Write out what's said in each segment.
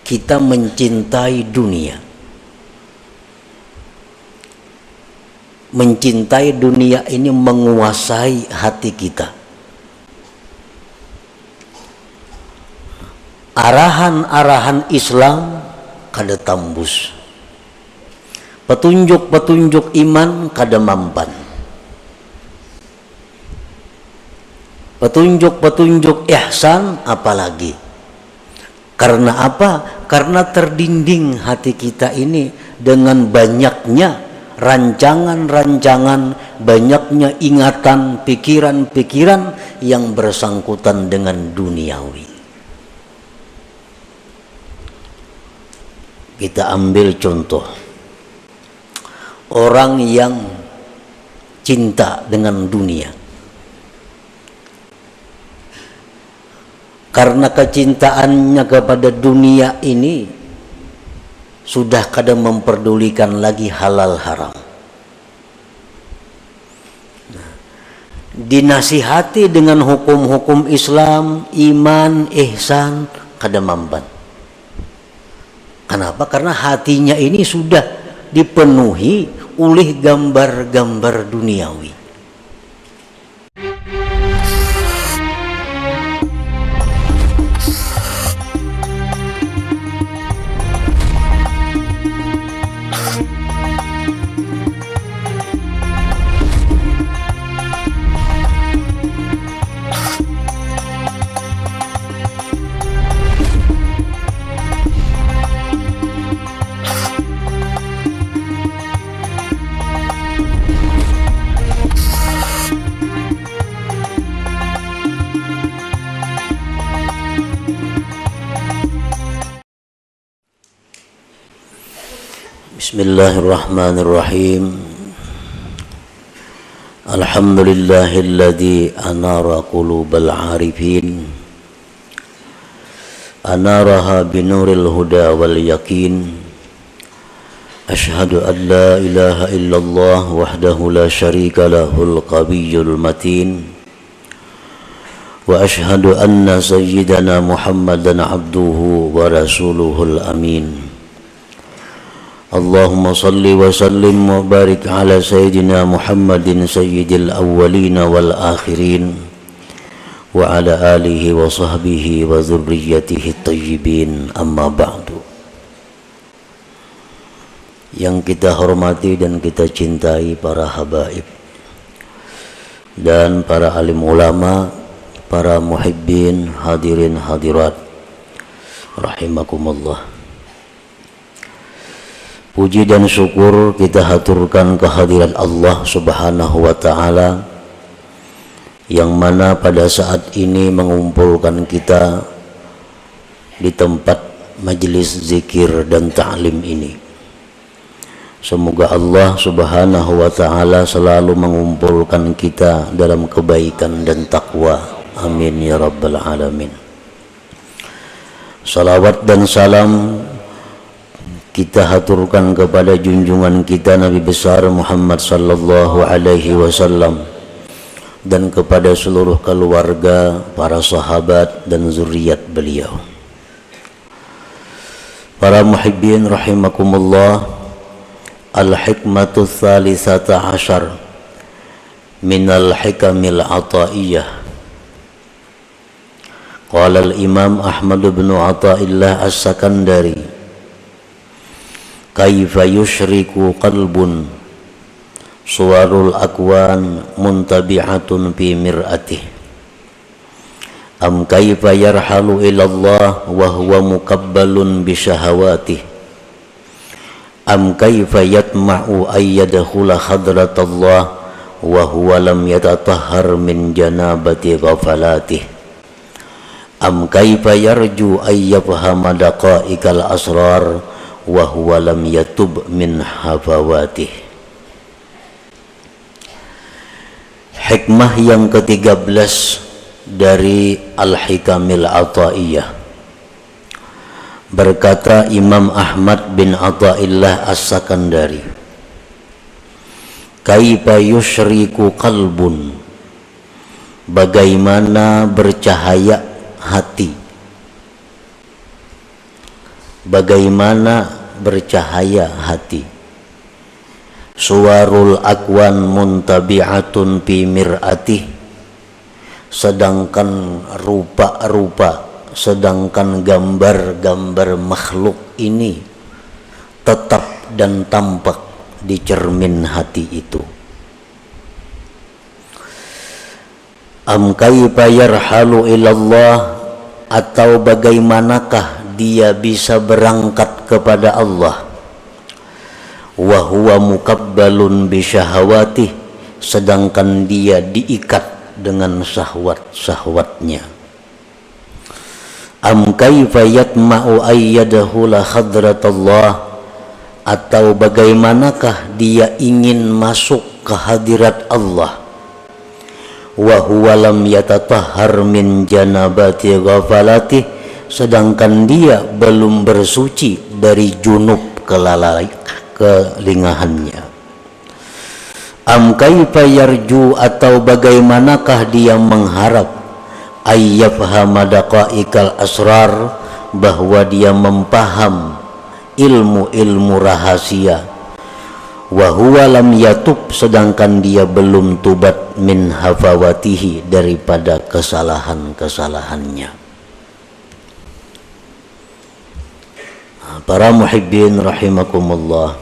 kita mencintai dunia. Mencintai dunia ini menguasai hati kita. Arahan-arahan Islam kada tambus. Petunjuk-petunjuk iman kada mampan. Petunjuk-petunjuk ihsan apalagi. Karena apa? Karena terdinding hati kita ini dengan banyaknya rancangan-rancangan, banyaknya ingatan, pikiran-pikiran yang bersangkutan dengan duniawi. Kita ambil contoh orang yang cinta dengan dunia. Karena kecintaannya kepada dunia ini sudah kada memperdulikan lagi halal haram. Dinasihati dengan hukum-hukum Islam, iman, ihsan, kada mampan. Kenapa? Karena hatinya ini sudah dipenuhi oleh gambar-gambar duniawi. Bismillahirrahmanirrahim. Alhamdulillahilladzi anara qulubal arifin, anaraha binuril huda wal yakin. Ashhadu an la ilaha illallah wahdahu la syarika lahul qawiyyul matin. Wa ashhadu anna sayyidana Muhammadan abduhu wa rasuluhul amin. Allahumma salli wa sallim wa barik ala sayyidina Muhammadin sayyidil awwalin wal akhirin wa ala alihi wa sahbihi wa dzurriyyatihi thayyibin, amma ba'du. Yang kita hormati dan kita cintai para habaib dan para alim ulama, para muhibbin, hadirin hadirat rahimakumullah. Puji dan syukur kita haturkan kehadiran Allah Subhanahu wa ta'ala, yang mana pada saat ini mengumpulkan kita di tempat majelis zikir dan ta'lim ini. Semoga Allah Subhanahu wa ta'ala selalu mengumpulkan kita dalam kebaikan dan takwa. Amin ya rabbal alamin. Salawat dan salam kita haturkan kepada junjungan kita Nabi besar Muhammad sallallahu alaihi wasallam dan kepada seluruh keluarga, para sahabat dan zuriat beliau. Para muhibbin rahimakumullah, al-hikmatu thalithata ashar minal hikamil ataiyah. Qala al-imam Ahmad bin Athaillah as-Sakandari, kaifa yushriku qalbun suwarul akwan muntabi'atun fi mir'atih, am kaifa yarhalu ilallah wa huwa mukabbalun bi syahawatih, am kaifa yatma'u ay yadkhula hadratallah wa huwa lam yatatahhar min janabati ghafalatih, am kaifa yarju ay yafhama daqa'iqal asrar wa huwa lam yatub min hafawatih. Hikmah yang ke-13 dari Al-Hikamil Athaiyah. Berkata Imam Ahmad bin Athaillah As-Sakandari, kaifa yusyriku qalbun, bagaimana bercahaya hati, bagaimana bercahaya hati. Suwarul akwan muntabi'atun fi mir'atih, sedangkan rupa-rupa, sedangkan gambar-gambar makhluk ini tetap dan tampak di cermin hati itu. Am kaifa yarhalu ilallah, atau bagaimanakah dia bisa berangkat kepada Allah, wa huwa mukabbalun bi syahawatih, sedangkan dia diikat dengan syahwat-syahwatnya. Am kaifa yatma'u ayyadahu la hadratallah, atau bagaimanakah dia ingin masuk ke hadirat Allah, wa huwa lam yatatahhar min janabati ghafalati, sedangkan dia belum bersuci dari junub kelingahannya. Am kaifa yarju, atau bagaimanakah dia mengharap ayyafhama daqaiqal asrar, bahwa dia mempaham ilmu-ilmu rahasia, wa huwa lam yatub, sedangkan dia belum tubat min hafawatihi, daripada kesalahan-kesalahannya. Para muhibbin rahimakumullah,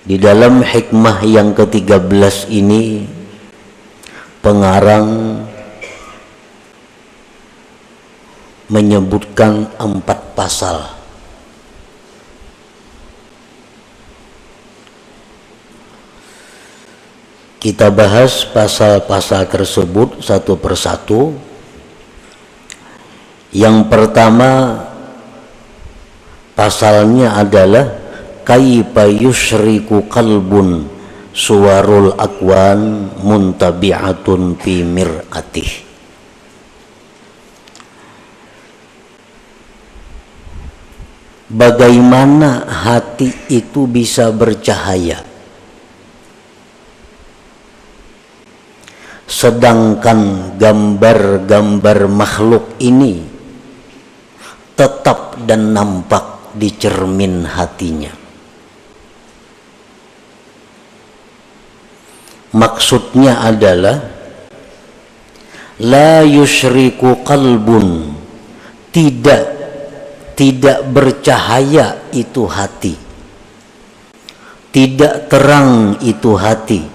di dalam hikmah yang ke-13 ini pengarang menyebutkan 4 pasal. Kita bahas pasal-pasal tersebut satu persatu. Yang pertama pasalnya adalah kaifa yusyriku qalbun suwarul akwan muntabi'atun fi mir'atih. Bagaimana hati itu bisa bercahaya sedangkan gambar-gambar makhluk ini tetap dan nampak di cermin hatinya. Maksudnya adalah la yusyriku qalbun, tidak bercahaya itu hati, tidak terang itu hati,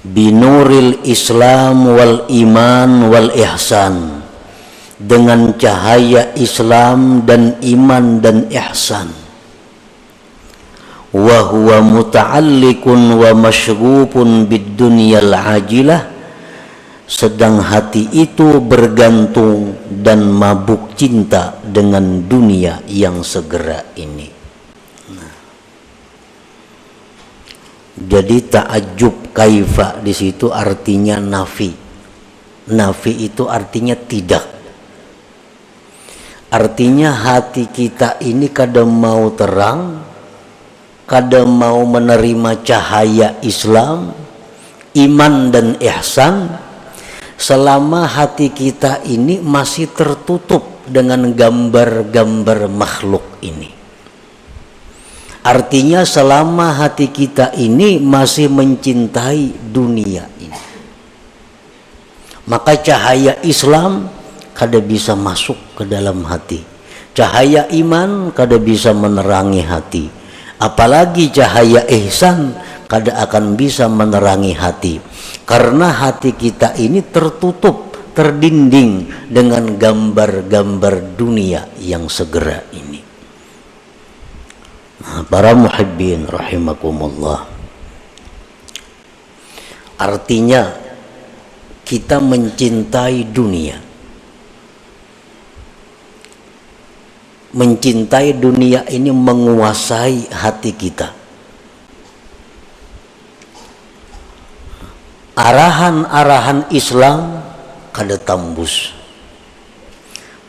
binuril Islam wal iman wal ihsan, dengan cahaya Islam dan iman dan ihsan. Wa huwa muta'alliqun wa masyghufun bid dunyal ajilah, sedang hati itu bergantung dan mabuk cinta dengan dunia yang segera ini. Jadi ta'ajjub kaifa di situ artinya nafi. Nafi itu artinya tidak. Artinya hati kita ini kadang mau terang, kadang mau menerima cahaya Islam, iman dan ihsan, selama hati kita ini masih tertutup dengan gambar-gambar makhluk ini. Artinya selama hati kita ini masih mencintai dunia ini, maka cahaya Islam kada bisa masuk ke dalam hati, cahaya iman kada bisa menerangi hati, apalagi cahaya ihsan kada akan bisa menerangi hati, karena hati kita ini tertutup, terdinding dengan gambar-gambar dunia yang segera ini. Para muhibbin rahimakumullah, artinya kita mencintai dunia. Mencintai dunia ini menguasai hati kita. Arahan-arahan Islam kada tembus,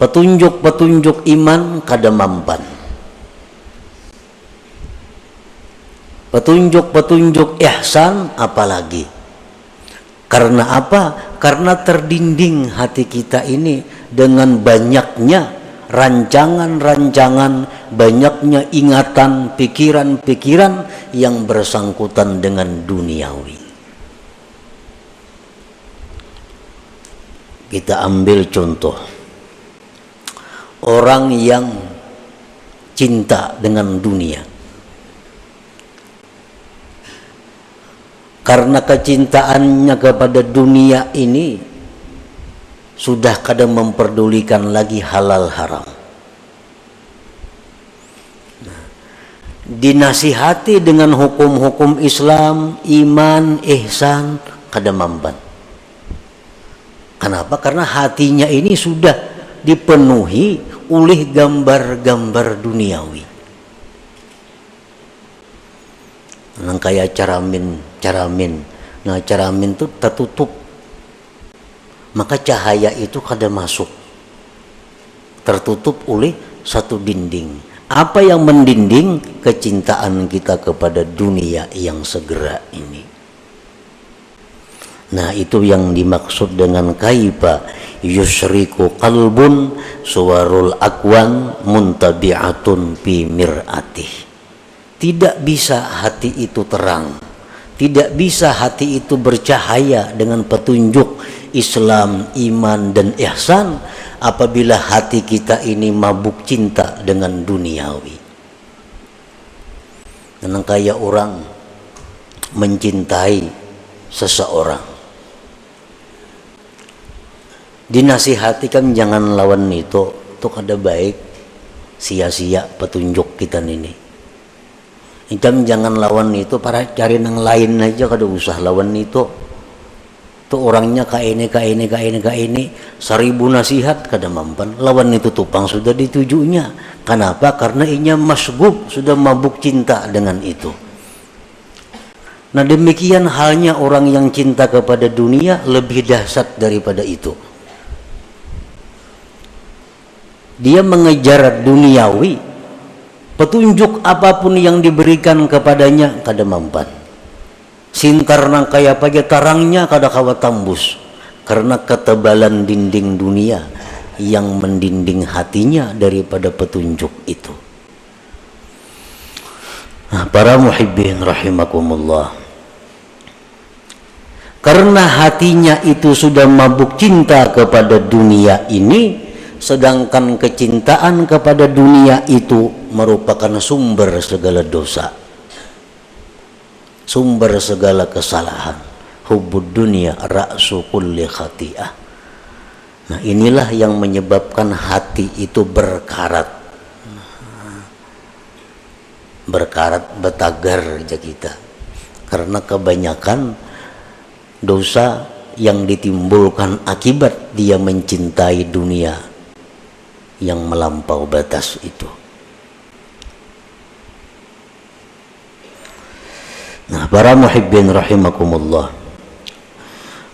petunjuk-petunjuk iman kada mampan, petunjuk-petunjuk ihsan apalagi. Karena apa? Karena terdinding hati kita ini dengan banyaknya rancangan-rancangan, banyaknya ingatan, pikiran-pikiran yang bersangkutan dengan duniawi. Kita ambil contoh orang yang cinta dengan dunia. Karena kecintaannya kepada dunia ini sudah kadang memperdulikan lagi halal haram. Dinasihati dengan hukum-hukum Islam, iman, ihsan, kadang mampan. Kenapa? Karena hatinya ini sudah dipenuhi oleh gambar-gambar duniawi. Yang kayak caramin. Nah, caramin itu tertutup. Maka cahaya itu kada masuk. Tertutup oleh satu dinding. Apa yang mendinding? Kecintaan kita kepada dunia yang segera ini. Nah, itu yang dimaksud dengan kaifa yusriku qalbun suwarul akwan muntabi'atun fi mir'atih. Tidak bisa hati itu terang, tidak bisa hati itu bercahaya dengan petunjuk Islam, iman, dan ihsan apabila hati kita ini mabuk cinta dengan duniawi. Dan kayak orang mencintai seseorang, dinasihatikan jangan lawan itu kada baik, sia-sia petunjuk kita ini. Jangan lawan itu, para cari yang lain aja, kada usah lawan itu. Tuh orangnya ka ini, 1000 nasihat kada mampan. Lawan itu tupang sudah ditujunya. Kenapa? Karena inya masgub, sudah mabuk cinta dengan itu. Nah, demikian halnya orang yang cinta kepada dunia lebih dahsyat daripada itu. Dia mengejar duniawi, petunjuk apapun yang diberikan kepadanya kada mampan. Sintar nang kaya pagi tarangnya kada kawa tambus, karena ketebalan dinding dunia yang mendinding hatinya daripada petunjuk itu. Nah, para muhibbin rahimakumullah, karena hatinya itu sudah mabuk cinta kepada dunia ini, sedangkan kecintaan kepada dunia itu merupakan sumber segala dosa, sumber segala kesalahan. Hubbud dunia ra'su kulli khati'ah. Nah, inilah yang menyebabkan hati itu berkarat, betagar aja kita, karena kebanyakan dosa yang ditimbulkan akibat dia mencintai dunia yang melampau batas itu. Nah, para muhibbin rahimakumullah,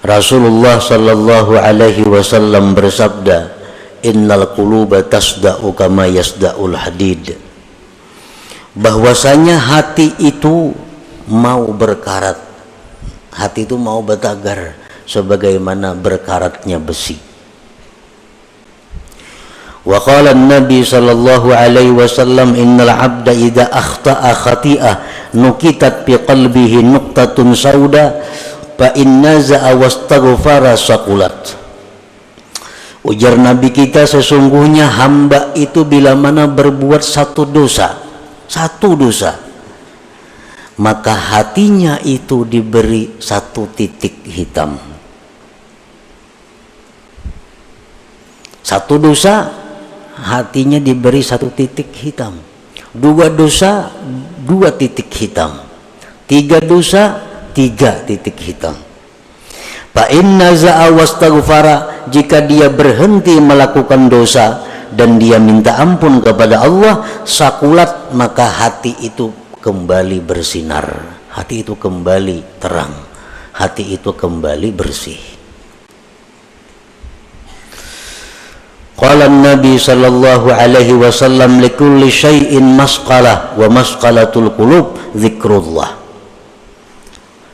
Rasulullah sallallahu alaihi wasallam bersabda, innal quluba tasda'u kama yasda'ul hadid. Bahwasanya hati itu mau berkarat, hati itu mau betagar sebagaimana berkaratnya besi. Wa qala an-nabi sallallahu alaihi wasallam innal 'abda idza akhta'a khati'ah nukitat fi qalbihi nuqtatun sauda fa inna za'a wastaghfara saqulat. Ujar Nabi kita, sesungguhnya hamba itu bila mana berbuat satu dosa, maka hatinya itu diberi satu titik hitam. Satu dosa, hatinya diberi satu titik hitam. 2 dosa, 2 titik hitam. 3 dosa, 3 titik hitam. Fa inna za'a wastaghfara, jika dia berhenti melakukan dosa dan dia minta ampun kepada Allah, sakulat, maka hati itu kembali bersinar, hati itu kembali terang, hati itu kembali bersih. Qala Nabi sallallahu alaihi wasallam likulli syai'in masqalah wa masqalatul qulub zikrullah.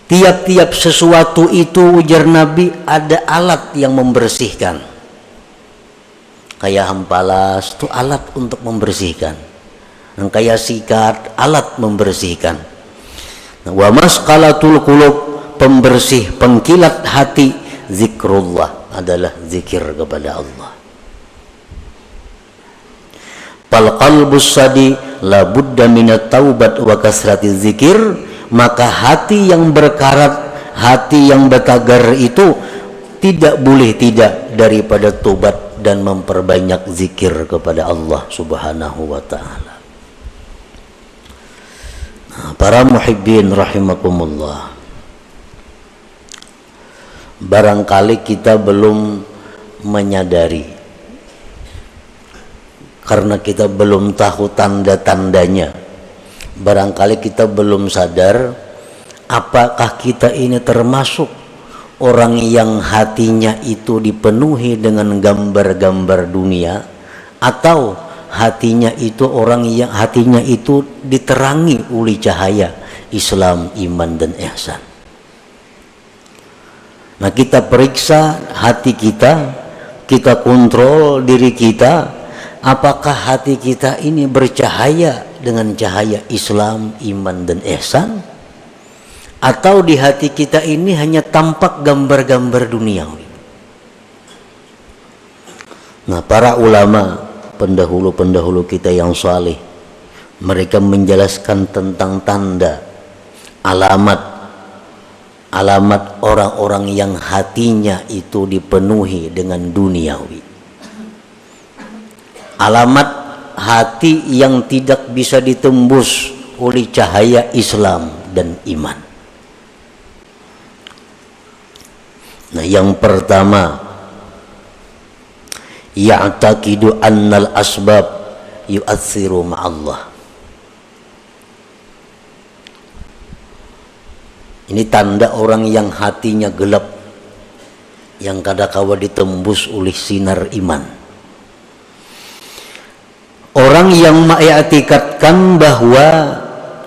Tiap-tiap sesuatu itu, ujar Nabi, ada alat yang membersihkan. kayak hampalas itu alat untuk membersihkan, dan kayak sikat alat membersihkan. Wa masqalatul qulub, pembersih pengkilat hati, zikrullah, adalah zikir kepada Allah. Fal qalbus sadi la budda minat taubat wa kasrati zikir, maka hati yang berkarat, hati yang bertagar itu tidak boleh tidak daripada tobat dan memperbanyak zikir kepada Allah Subhanahu wa taala. Nah, para muhibbin rahimakumullah, barangkali kita belum menyadari karena kita belum tahu tanda-tandanya. Barangkali kita belum sadar apakah kita ini termasuk orang yang hatinya itu dipenuhi dengan gambar-gambar dunia, atau hatinya itu orang yang hatinya itu diterangi oleh cahaya Islam, iman dan ihsan. Nah, kita periksa hati kita, kita kontrol diri kita, apakah hati kita ini bercahaya dengan cahaya Islam, iman dan ihsan, atau di hati kita ini hanya tampak gambar-gambar duniawi. Nah, para ulama pendahulu-pendahulu kita yang saleh, mereka menjelaskan tentang tanda, alamat orang-orang yang hatinya itu dipenuhi dengan duniawi. Alamat hati yang tidak bisa ditembus oleh cahaya Islam dan iman. Nah, yang pertama, ya'taqidu annal asbab yu'atsiru ma'allah. Ini tanda orang yang hatinya gelap, yang kadangkala ditembus oleh sinar iman. Orang yang mengiktikadkan bahwa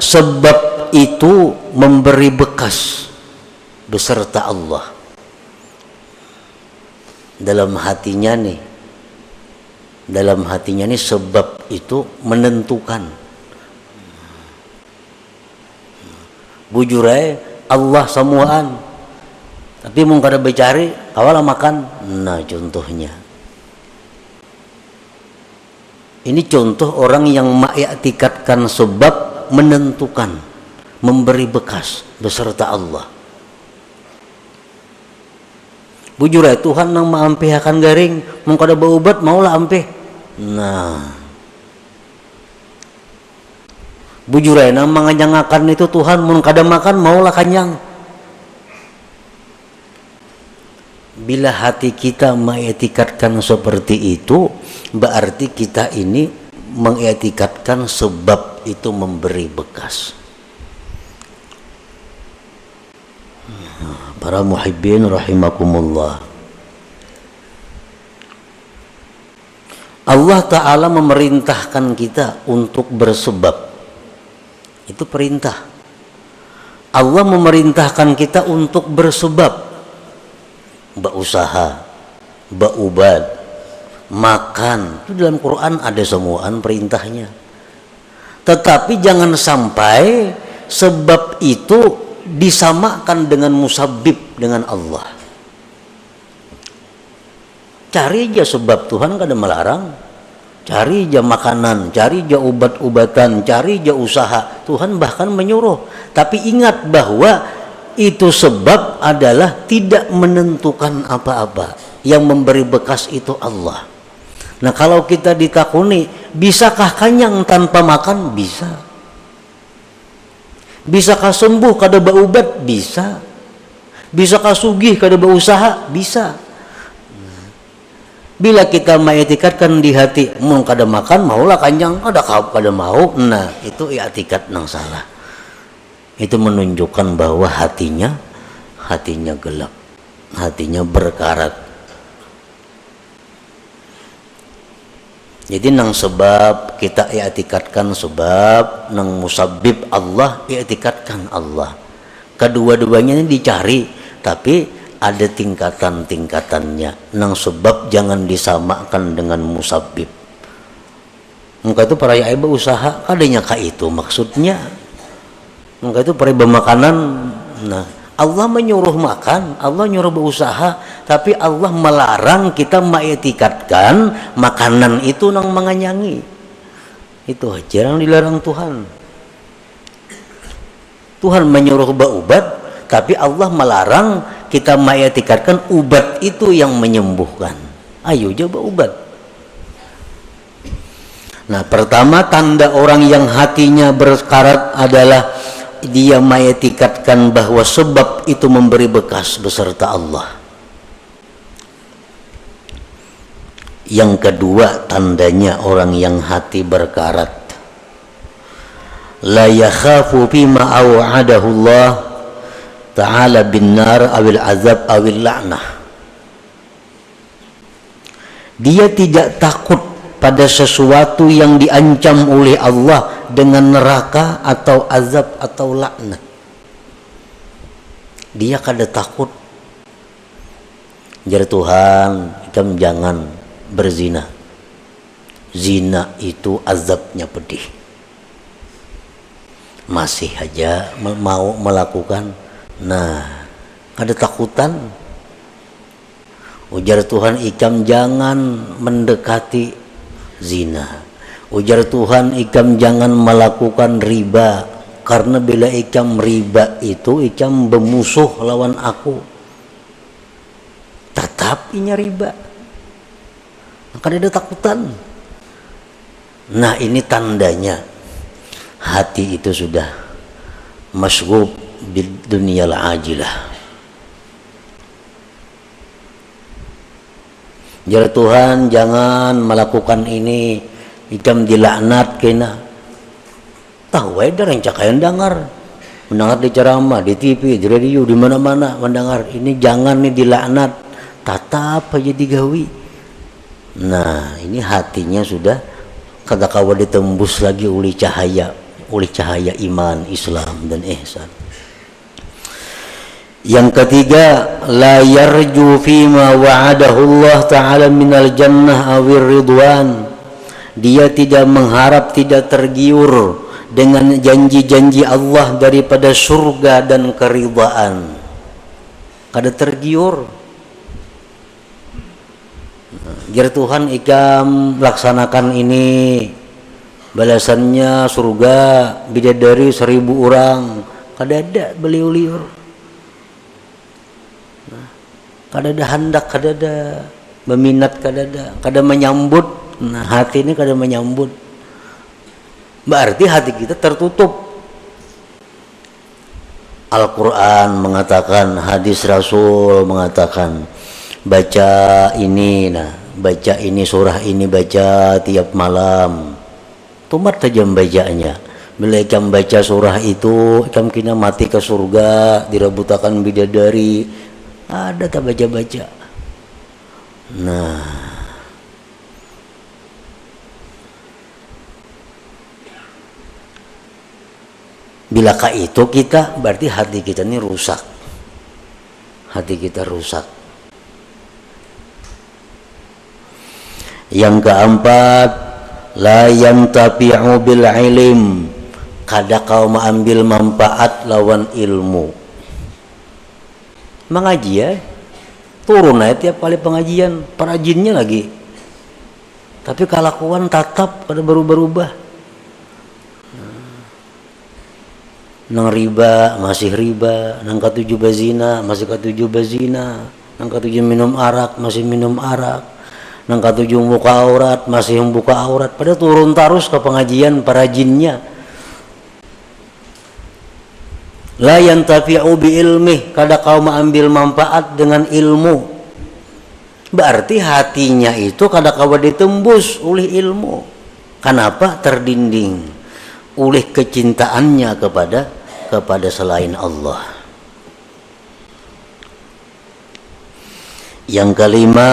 sebab itu memberi bekas beserta Allah dalam hatinya nih, sebab itu menentukan. Bujurai Allah semuaan, tapi mau kada bercari awal makan. Nah, contohnya ini contoh orang yang mengiktikadkan sebab menentukan, memberi bekas beserta Allah. Bujurai Tuhan nang maampihakan garing, mau kada berobat maulah ampih. Nah, bujurai nang manganyangakan itu Tuhan, mau kada makan maulah kanyang. Bila hati kita mengiktikadkan seperti itu, berarti kita ini mengiktikadkan sebab itu memberi bekas. Para muhibbin rahimakumullah, Allah Ta'ala memerintahkan kita untuk bersebab. Itu perintah. Allah memerintahkan kita untuk bersebab, berusaha, berubad, makan. Itu dalam Quran ada semuaan perintahnya. Tetapi jangan sampai sebab itu disamakan dengan musabbib, dengan Allah. Cari aja sebab, Tuhan kada melarang. Cari aja makanan, cari aja obat-obatan, cari aja usaha, Tuhan bahkan menyuruh. Tapi ingat bahwa itu sebab adalah tidak menentukan apa-apa. Yang memberi bekas itu Allah. Nah, kalau kita ditakuni, bisakah kenyang tanpa makan? Bisa. Bisakah sembuh kada berobat? Bisa. Bisakah sugih kada berusaha? Bisa. Bila kita mengiktikadkan di hati, mau kada makan maulah kanyang, kada mau. Nah, itu i'tikad nang salah. Itu menunjukkan bahwa hatinya gelap, hatinya berkarat. Jadi nang sebab kita i'tikadkan sebab, nang musabbib Allah i'tikadkan Allah. Kedua-duanya ini dicari, tapi ada tingkatan-tingkatannya. Nang sebab jangan disamakan dengan musabbib. Maka itu para ibu usaha kadanya ka itu maksudnya. Maka itu para makanan. Nah, Allah menyuruh makan, Allah nyuruh berusaha, tapi Allah melarang kita mengetikatkan makanan itu nang menganyangi. Itu aja yang dilarang Tuhan. Tuhan menyuruh berubat, tapi Allah melarang kita mengetikatkan ubat itu yang menyembuhkan. Ayo coba ubat. Nah, pertama tanda orang yang hatinya berkarat adalah dia mengetikatkan bahwa sebab itu memberi bekas beserta Allah. Yang kedua tandanya orang yang hati berkarat, la yakhafu bima aw'adahu Allah ta'ala bin nar awil azab awil la'nah. Dia tidak takut pada sesuatu yang diancam oleh Allah dengan neraka atau azab atau laknat. Dia kada takut. Jar Tuhan, kamu jangan berzina. Zina itu azabnya pedih. Masih aja mau melakukan. Nah, kada takutan. Ujar Tuhan, ikam jangan mendekati zina. Ujar Tuhan, ikam jangan melakukan riba, karena bila ikam riba itu ikam bermusuh lawan aku. Tetap inya riba, maka ada takutan. Nah, ini tandanya hati itu sudah masghub bid dunyal ajilah. Jar Tuhan, jangan melakukan ini, ikam dilaknat kena. Tahu ada yang cakayan dengar, mendengar di ceramah, di TV, di radio, di mana-mana mendengar ini jangan nih dilaknat, tatap aja digawi. Nah, ini hatinya sudah kata kawa ditembus lagi oleh cahaya iman, Islam dan ihsan. Yang ketiga, la yarju fima wa'adahu Allah ta'ala minal jannah awir ridwan. Dia tidak mengharap, tidak tergiur dengan janji-janji Allah daripada surga dan keridhaan. Kada tergiur. Jar Tuhan, ikam laksanakan ini, balasannya surga bidadari 1000 orang. Kada ada beliau-liur. Kada ada hendak, kada ada meminat, kada menyambut. Nah, hati ini kada menyambut. Berarti hati kita tertutup. Al-Quran mengatakan, hadis Rasul mengatakan, baca ini, baca ini, surah ini, baca tiap malam. Tumat saja bacanya. Bila ikam baca surah itu, ikam kena mati ke surga, direbutakan bidadari. Ada tak baca-baca. Nah, bilakah itu kita, berarti hati kita ini rusak. Hati kita rusak. Yang keempat, la yantafi'u bil ilm. Kada kau mengambil manfaat lawan ilmu. Mengaji ya, turun aja tiap kali pengajian, perajinnya lagi. Tapi kelakuan tatap kada berubah-ubah. Nang riba masih riba, nang katujuh bazina masih katujuh bazina, nang katujuh minum arak masih minum arak, nang katujuh buka aurat masih membuka aurat. Pada turun terus ke pengajian perajinnya. La yantafi'u bi ilmih, kada kau mengambil manfaat dengan ilmu. Berarti hatinya itu kada kau ditembus oleh ilmu. Kenapa? Terdinding oleh kecintaannya kepada selain Allah. Yang kelima,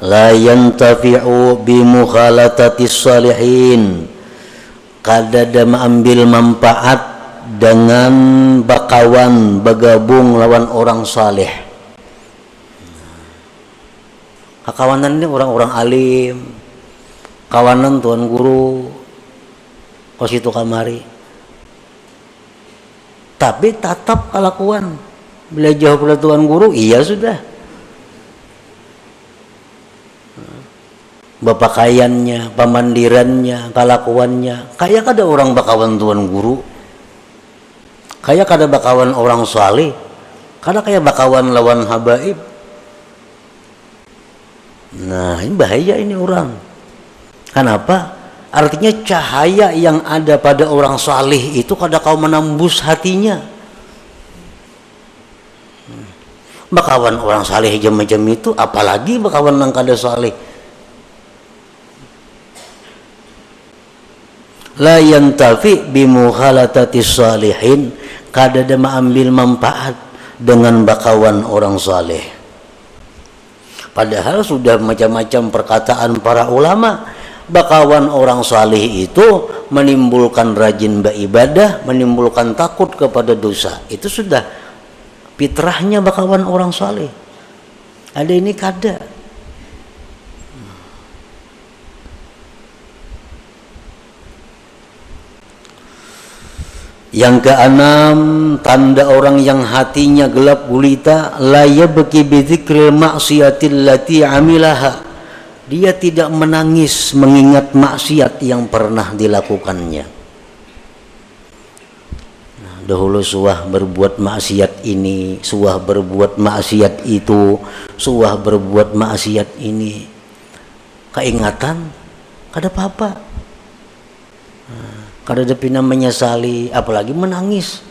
la yantafi'u bi mukhalatatis salihin. Kada ada mengambil manfaat dengan bakawan, bergabung lawan orang saleh. Kawanan ini orang-orang alim, kawanan tuan guru, kos itu kamari. Tapi tatap kelakuan bila jauh pada tuan guru, iya sudah. Bapakaiannya, pamandirannya, kelakuannya, kayak ada orang bakawan tuan guru, kayak ada bakawan orang saleh, kada kayak bakawan lawan habaib. Nah ini bahaya ini orang. Kenapa? Artinya cahaya yang ada pada orang saleh itu kada kau menembus hatinya. Bakawan orang saleh macam itu, apalagi bakawan yang kada saleh. La yantafi bimukhalatatis salihin, kada ada mengambil manfaat dengan bakawan orang saleh. Padahal sudah macam-macam perkataan para ulama, bakawan orang saleh itu menimbulkan rajin beribadah, menimbulkan takut kepada dosa. Itu sudah fitrahnya bakawan orang saleh. Ada ini kada. Yang keenam, tanda orang yang hatinya gelap gulita, la yabki bi dzikril maksiatil lati amilaha. Dia tidak menangis mengingat maksiat yang pernah dilakukannya. Nah, dahulu suah berbuat maksiat ini, suah berbuat maksiat itu, suah berbuat maksiat ini. Keingatan, kada apa-apa. Kada ada pina menyesali, apalagi menangis.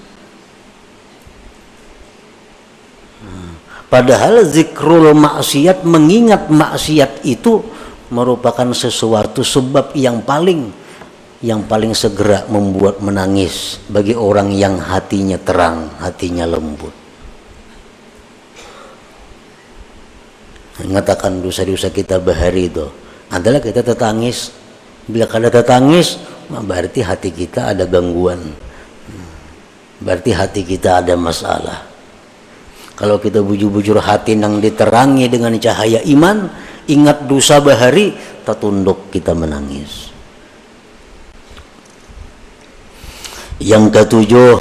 Padahal zikrul maksiat, mengingat maksiat itu merupakan sesuatu sebab yang paling segera membuat menangis bagi orang yang hatinya terang, hatinya lembut. Mengatakan dosa-dosa kita bahari itu adalah kita tetangis. Bila kada tetangis, berarti hati kita ada gangguan, berarti hati kita ada masalah. Kalau kita bujur-bujur hati nang diterangi dengan cahaya iman, ingat dosa bahari, tertunduk kita menangis. Yang ketujuh,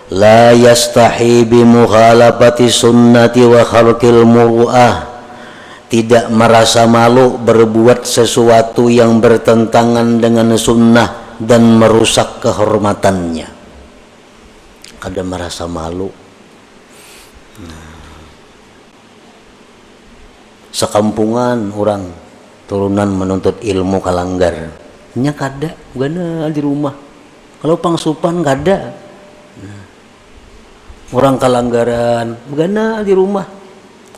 la yastahi bi mukhalafati sunnati wa khalqil muru'ah. Tidak merasa malu berbuat sesuatu yang bertentangan dengan sunnah dan merusak kehormatannya. Kada merasa malu. Sekampungan orang turunan menuntut ilmu kalanggar, nya kada, gana di rumah. Kalau pangsupan kada. Orang kalanggaran, gana di rumah.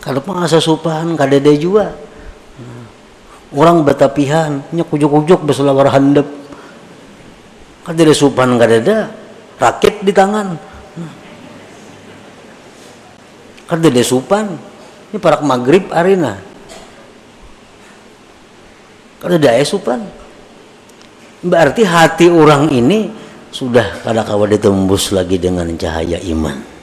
Kalau pengasa supan kada ada juga. Orang batapihan nya kujuk-kujuk beselawar handap. Kada ada supan kada ada. Rakit di tangan. Kada ada supan. Ini parak maghrib arina. Kada ada supan. Berarti hati orang ini sudah kada kawa ditembus lagi dengan cahaya iman.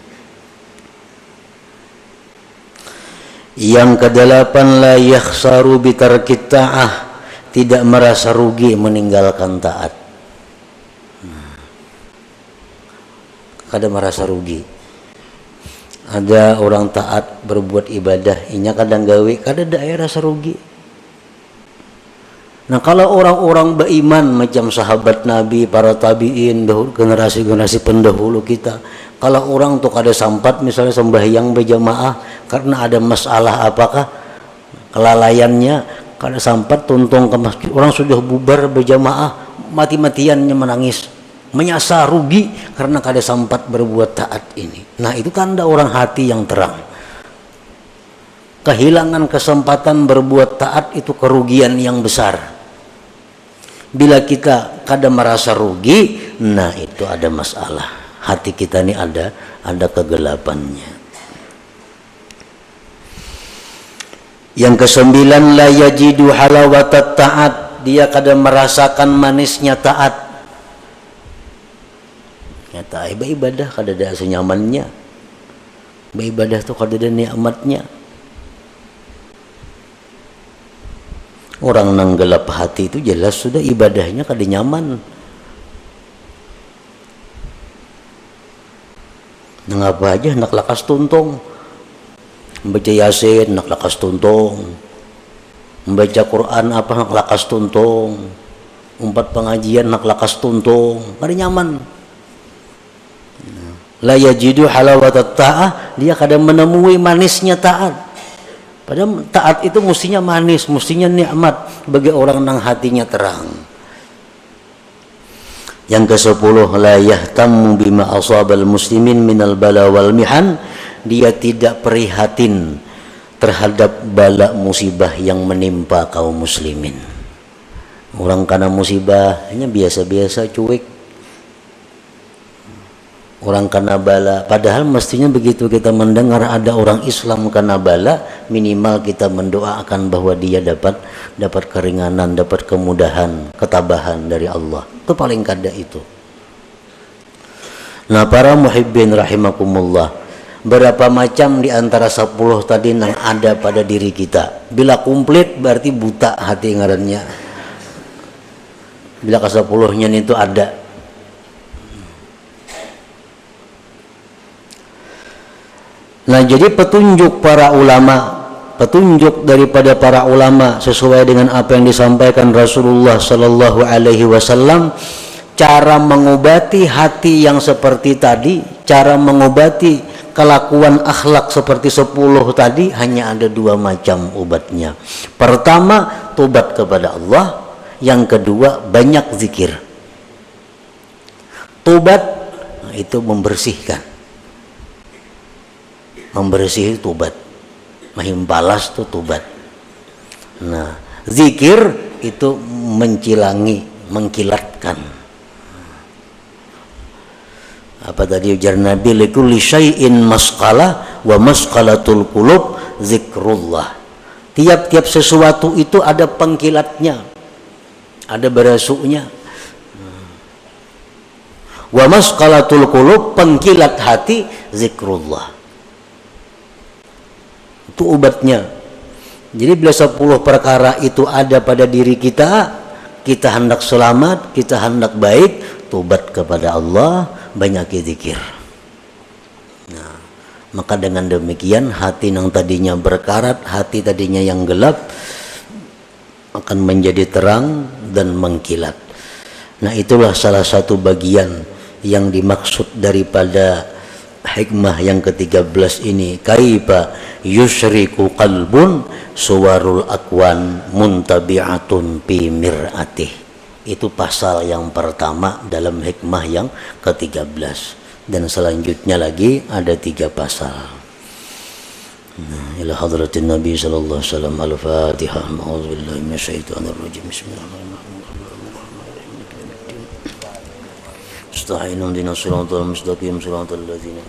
Yang kedelapan, la yakhsaru bitarkit ta'ah, tidak merasa rugi meninggalkan taat. Kada merasa rugi. Ada orang taat berbuat ibadah, inya kadang gawe, kada ada rasa rugi. Nah kalau orang-orang beriman macam sahabat Nabi, para tabi'in, generasi-generasi pendahulu kita, kalau orang tuh kada sampat misalnya sembahyang berjamaah karena ada masalah apakah kelalaiannya, kada sampat tuntung ke masjid, orang sudah bubar berjamaah, mati-matiannya menangis, menyasar rugi karena kada sampat berbuat taat ini. Nah itu tanda orang hati yang terang. Kehilangan kesempatan berbuat taat itu kerugian yang besar. Bila kita kada merasa rugi, nah itu ada masalah. Hati kita ini ada kegelapannya. Yang kesembilan, la yajidu halawatat taat, dia kada merasakan manisnya taat. Nyata ibadah kada ada senyamannya. Ibadah tuh kada ada nikmatnya. Orang nang gelap hati itu jelas sudah ibadahnya kada nyaman. Nang apa aja nak lakas tuntong. Membaca Yasin nak lakas tuntong. Membaca Quran apa nak lakas tuntong. Umpat pengajian nak lakas tuntong. Kada nyaman. La yajidu halawatat ta'ah, dia kadang menemui manisnya taat. Padahal taat itu mestinya manis, mestinya nikmat bagi orang yang hatinya terang. Yang ke-10, la yahtammu bima asabal muslimin minal bala wal mihan, dia tidak prihatin terhadap bala musibah yang menimpa kaum muslimin. Orang kena musibahnya biasa-biasa, cuek. Orang kena bala, padahal mestinya begitu kita mendengar ada orang Islam kena bala, minimal kita mendoakan bahwa dia dapat keringanan, dapat kemudahan, ketabahan dari Allah. Itu paling kada itu. Nah, para muhibbin rahimakumullah, berapa macam di antara 10 tadi yang ada pada diri kita. Bila komplit berarti buta hati ngarannya. Bila ke-10-nya itu ada. Nah, jadi petunjuk para ulama, petunjuk daripada para ulama sesuai dengan apa yang disampaikan Rasulullah Sallallahu Alaihi Wasallam, cara mengobati hati yang seperti tadi, cara mengobati kelakuan akhlak seperti 10 tadi, hanya ada 2 macam obatnya. Pertama, tobat kepada Allah. Yang kedua, banyak zikir. Tobat itu membersihkan. Membersih tobat, mahimbalas itu tobat. Nah, zikir itu mencilangi, mengkilatkan. Apa tadi ujar Nabi, likulli syai'in masqalah wa masqalatul qulub zikrullah. Tiap-tiap sesuatu itu ada pengkilatnya, ada berasuknya. Wa masqalatul qulub, pengkilat hati, zikrullah. Itu obatnya. Jadi bila 10 perkara itu ada pada diri kita, kita hendak selamat, kita hendak baik, tobat kepada Allah, banyak zikir. Nah, maka dengan demikian hati yang tadinya berkarat, hati tadinya yang gelap akan menjadi terang dan mengkilat. Nah, itulah salah satu bagian yang dimaksud daripada hikmah yang ke-13 ini. Kaifa yusyriku qalbun suwarul akwan muntabi'atun fi mir'atih. Itu pasal yang pertama dalam hikmah yang ke-13, dan selanjutnya lagi ada 3 pasal. Ila hadratin Nabi sallallahu alaihi wasallam. Al-Fatihah. A'udzubillahi minasyaitonir rajim. Bismillahirrahmanirrahim. Astagfirullahaladzim, shiratal mustaqim, shiratal ladzina